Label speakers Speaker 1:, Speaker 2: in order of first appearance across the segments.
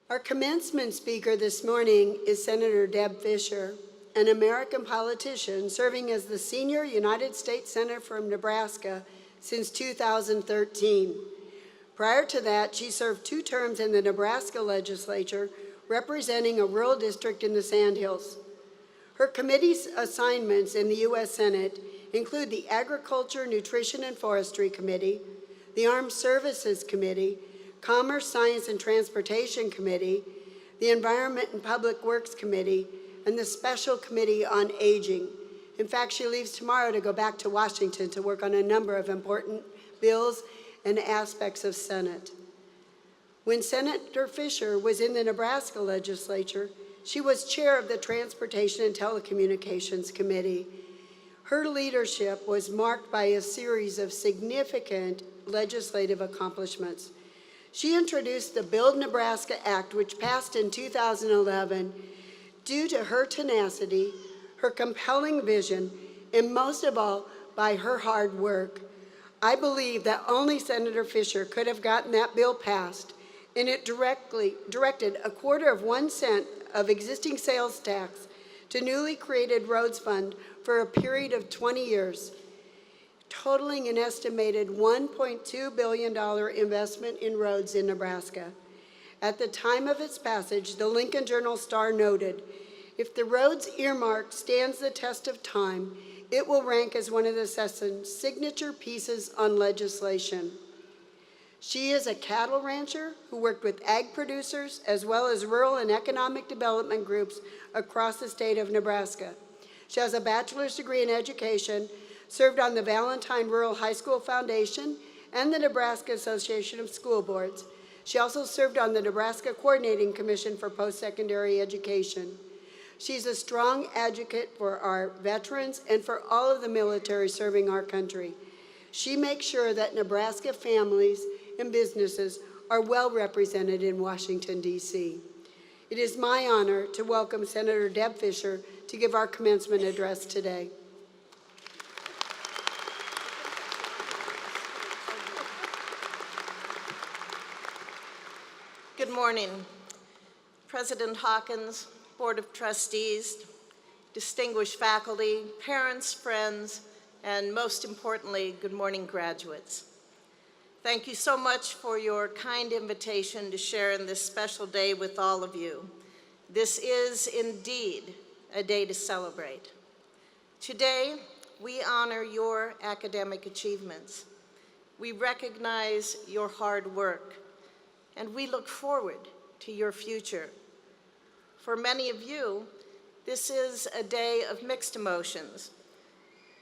Speaker 1: Our commencement speaker this morning is Senator Deb Fischer, an American politician serving as the senior United States Senator from Nebraska since 2013. Prior to that, she served 2 terms in the Nebraska legislature, representing a rural district in the Sandhills. Her committee's assignments in the U.S. Senate include the Agriculture, Nutrition, and Forestry Committee, the Armed Services Committee, Commerce, Science, and Transportation Committee, the Environment and Public Works Committee, and the Special Committee on Aging. In fact, she leaves tomorrow to go back to Washington to work on a number of important bills and aspects of Senate. When Senator Fischer was in the Nebraska legislature, she was chair of the Transportation and Telecommunications Committee. Her leadership was marked by a series of significant legislative accomplishments. She introduced the Build Nebraska Act, which passed in 2011. Due to her tenacity, her compelling vision, and most of all, by her hard work. I believe that only Senator Fischer could have gotten that bill passed, and it directed 1/4 cent of existing sales tax to newly created roads fund for a period of 20 years, totaling an estimated $1.2 billion investment in roads in Nebraska. At the time of its passage, the Lincoln Journal-Star noted, "If the roads earmark stands the test of time, it will rank as one of the session's signature pieces on legislation." She is a cattle rancher who worked with ag producers as well as rural and economic development groups across the state of Nebraska. She has a bachelor's degree in education, served on the Valentine Rural High School Foundation and the Nebraska Association of School Boards. She also served on the Nebraska Coordinating Commission for Post-Secondary Education. She's a strong advocate for our veterans and for all of the military serving our country. She makes sure that Nebraska families and businesses are well represented in Washington, D.C. It is my honor to welcome Senator Deb Fischer to give our commencement address today.
Speaker 2: Good morning, President Hawkins, Board of Trustees, distinguished faculty, parents, friends, and most importantly, good morning, graduates. Thank you so much for your kind invitation to share in this special day with all of you. This is indeed a day to celebrate. Today, we honor your academic achievements. We recognize your hard work, and we look forward to your future. For many of you, this is a day of mixed emotions.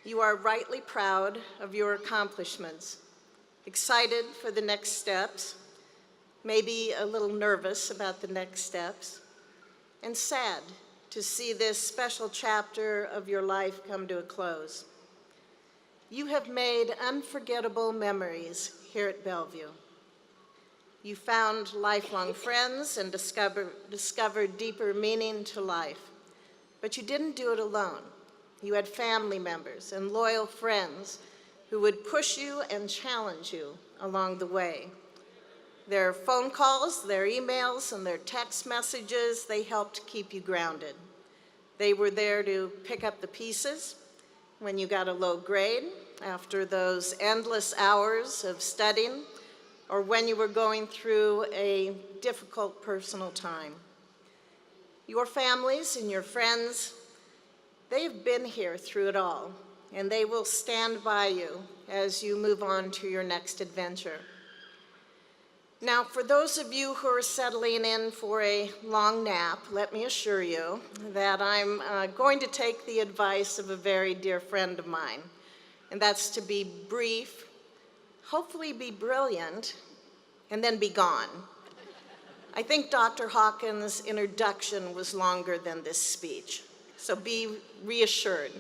Speaker 2: You are rightly proud of your accomplishments, excited for the next steps, maybe a little nervous about the next steps, and sad to see this special chapter of your life come to a close. You have made unforgettable memories here at Bellevue. You found lifelong friends and discovered deeper meaning to life. But you didn't do it alone. You had family members and loyal friends who would push you and challenge you along the way. Their phone calls, their emails, and their text messages, they helped keep you grounded. They were there to pick up the pieces when you got a low grade, after those endless hours of studying, or when you were going through a difficult personal time. Your families and your friends, they've been here through it all, and they will stand by you as you move on to your next adventure. Now, for those of you who are settling in for a long nap, let me assure you that I'm going to take the advice of a very dear friend of mine, and that's to be brief, hopefully be brilliant, and then be gone. I think Dr. Hawkins' introduction was longer than this speech, so be reassured.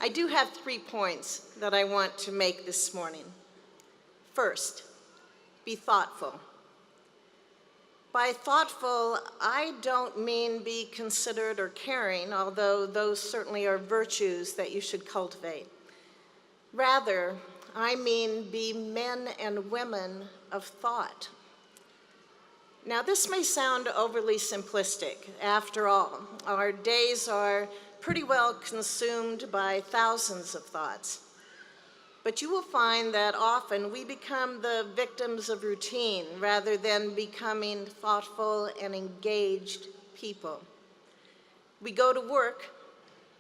Speaker 2: I do have 3 points that I want to make this morning. First, be thoughtful. By thoughtful, I don't mean be considerate or caring, although those certainly are virtues that you should cultivate. Rather, I mean be men and women of thought. Now, this may sound overly simplistic. After all, our days are pretty well consumed by thousands of thoughts. But you will find that often we become the victims of routine rather than becoming thoughtful and engaged people. We go to work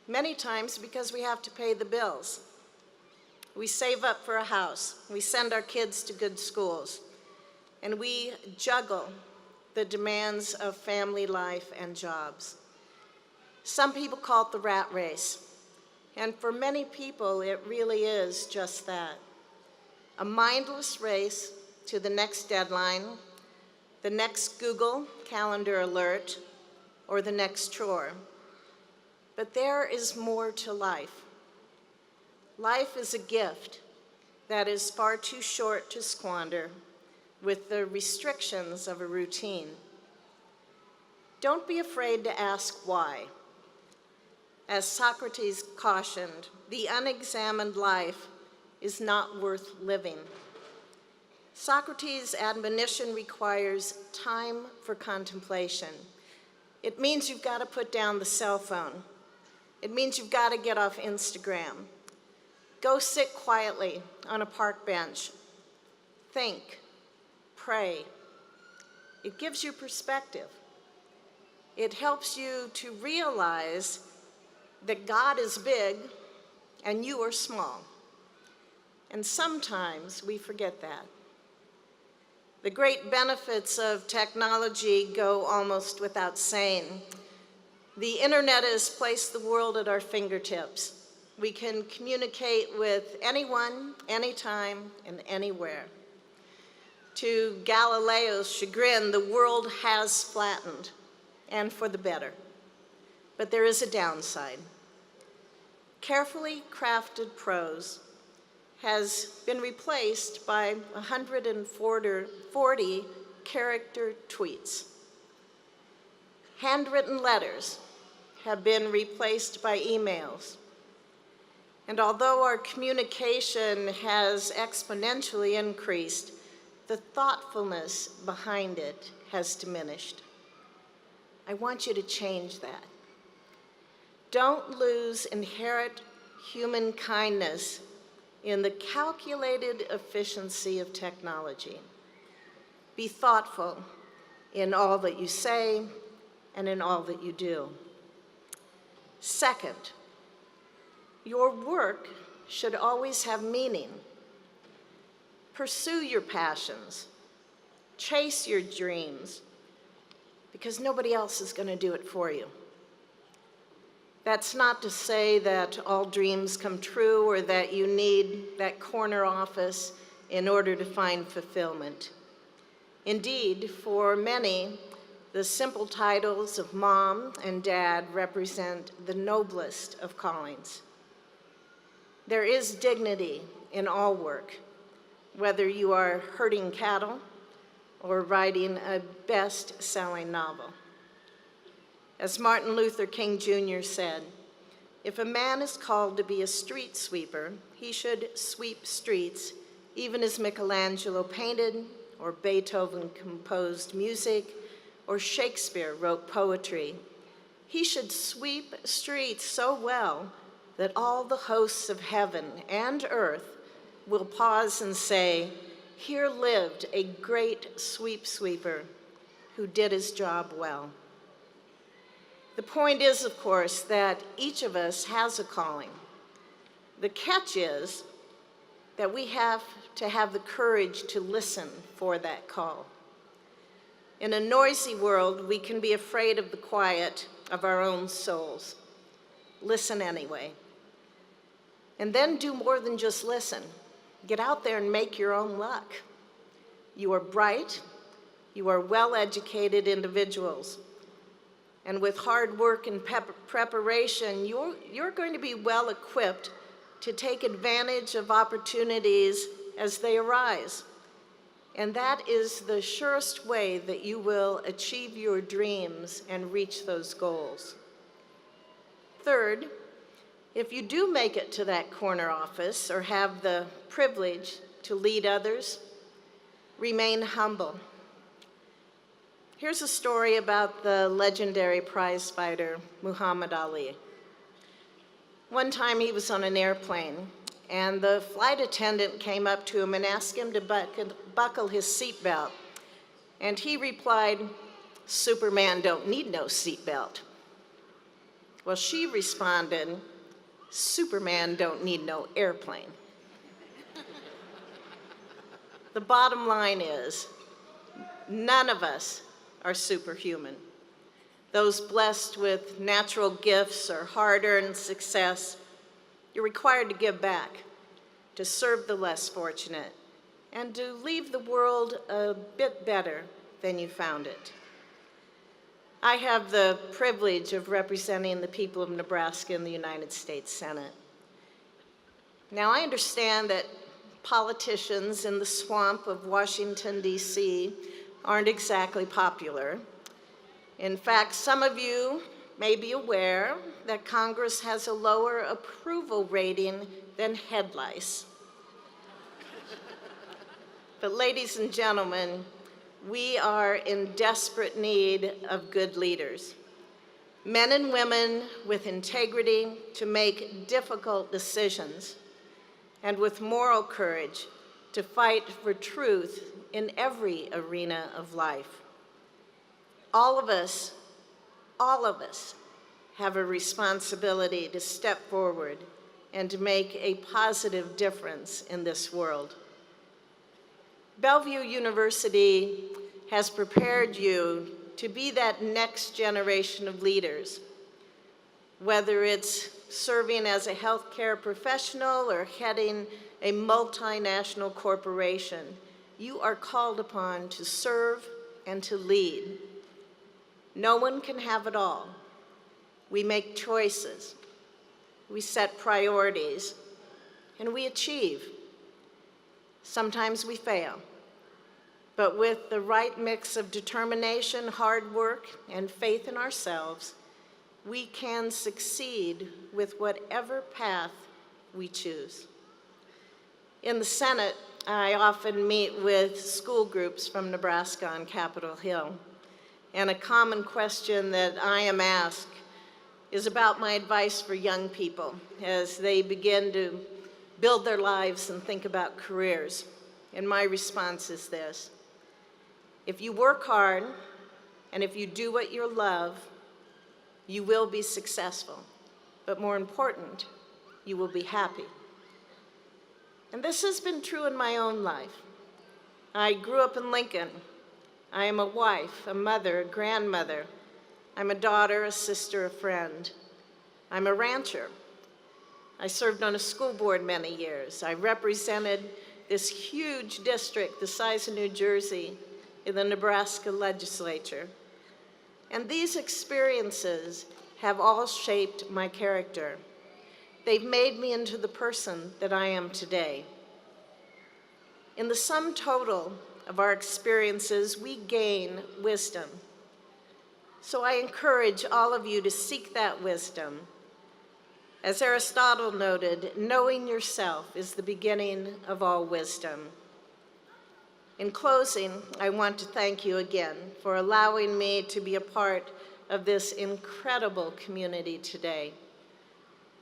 Speaker 2: many times because we have to pay the bills. We save up for a house. We send our kids to good schools. And we juggle the demands of family life and jobs. Some people call it the rat race. And for many people, it really is just that. A mindless race to the next deadline, the next Google Calendar alert, or the next chore. But there is more to life. Life is a gift that is far too short to squander with the restrictions of a routine. Don't be afraid to ask why. As Socrates cautioned, the unexamined life is not worth living. Socrates' admonition requires time for contemplation. It means you've got to put down the cell phone. It means you've got to get off Instagram. Go sit quietly on a park bench. Think, pray. It gives you perspective. It helps you to realize that God is big and you are small. And sometimes we forget that. The great benefits of technology go almost without saying. The internet has placed the world at our fingertips. We can communicate with anyone, anytime, and anywhere. To Galileo's chagrin, the world has flattened, and for the better. But there is a downside. Carefully crafted prose has been replaced by 140 character tweets. Handwritten letters have been replaced by emails. And although our communication has exponentially increased, the thoughtfulness behind it has diminished. I want you to change that. Don't lose inherent human kindness in the calculated efficiency of technology. Be thoughtful in all that you say and in all that you do. Second, your work should always have meaning. Pursue your passions. Chase your dreams, because nobody else is going to do it for you. That's not to say that all dreams come true or that you need that corner office in order to find fulfillment. Indeed, for many, the simple titles of mom and dad represent the noblest of callings. There is dignity in all work, whether you are herding cattle or writing a best-selling novel. As Martin Luther King Jr. said, if a man is called to be a street sweeper, he should sweep streets, even as Michelangelo painted, or Beethoven composed music, or Shakespeare wrote poetry. He should sweep streets so well that all the hosts of heaven and earth will pause and say, here lived a great sweeper who did his job well. The point is, of course, that each of us has a calling. The catch is that we have to have the courage to listen for that call. In a noisy world, we can be afraid of the quiet of our own souls. Listen anyway. And then do more than just listen. Get out there and make your own luck. You are bright. You are well-educated individuals. And with hard work and preparation, you're going to be well-equipped to take advantage of opportunities as they arise. And that is the surest way that you will achieve your dreams and reach those goals. Third, if you do make it to that corner office or have the privilege to lead others, remain humble. Here's a story about the legendary prize fighter, Muhammad Ali. One time he was on an airplane, and the flight attendant came up to him and asked him to buckle his seatbelt. And he replied, "Superman don't need no seatbelt." Well, she responded, "Superman don't need no airplane." The bottom line is, none of us are superhuman. Those blessed with natural gifts or hard-earned success, you're required to give back, to serve the less fortunate, and to leave the world a bit better than you found it. I have the privilege of representing the people of Nebraska in the United States Senate. Now, I understand that politicians in the swamp of Washington, D.C. aren't exactly popular. In fact, some of you may be aware that Congress has a lower approval rating than head lice. But ladies and gentlemen, we are in desperate need of good leaders, men and women with integrity to make difficult decisions, and with moral courage to fight for truth in every arena of life. All of us have a responsibility to step forward and to make a positive difference in this world. Bellevue University has prepared you to be that next generation of leaders, whether it's serving as a healthcare professional or heading a multinational corporation. You are called upon to serve and to lead. No one can have it all. We make choices, we set priorities, and we achieve. Sometimes we fail, but with the right mix of determination, hard work, and faith in ourselves, we can succeed with whatever path we choose. In the Senate, I often meet with school groups from Nebraska on Capitol Hill. And a common question that I am asked is about my advice for young people as they begin to build their lives and think about careers. And my response is this: if you work hard and if you do what you love, you will be successful. But more important, you will be happy. And this has been true in my own life. I grew up in Lincoln. I am a wife, a mother, a grandmother. I'm a daughter, a sister, a friend. I'm a rancher. I served on a school board many years. I represented this huge district the size of New Jersey in the Nebraska legislature. And these experiences have all shaped my character. They've made me into the person that I am today. In the sum total of our experiences, we gain wisdom. So I encourage all of you to seek that wisdom. As Aristotle noted, knowing yourself is the beginning of all wisdom. In closing, I want to thank you again for allowing me to be a part of this incredible community today.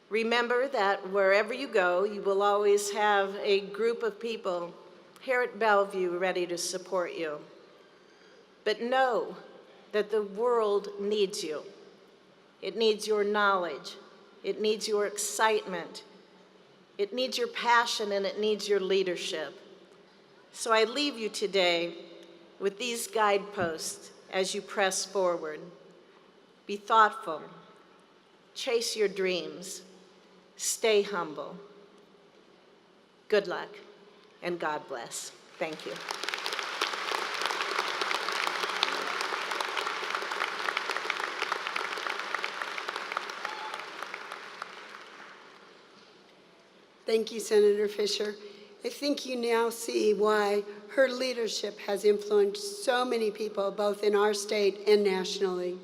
Speaker 2: Remember that wherever you go, you will always have a group of people here at Bellevue ready to support you. But know that the world needs you. It needs your knowledge. It needs your excitement. It needs your passion, and it needs your leadership. So I leave you today with these guideposts as you press forward. Be thoughtful. Chase your dreams. Stay humble. Good luck, and God bless. Thank you.
Speaker 1: Thank you, Senator Fischer. I think you now see why her leadership has influenced so many people, both in our state and nationally.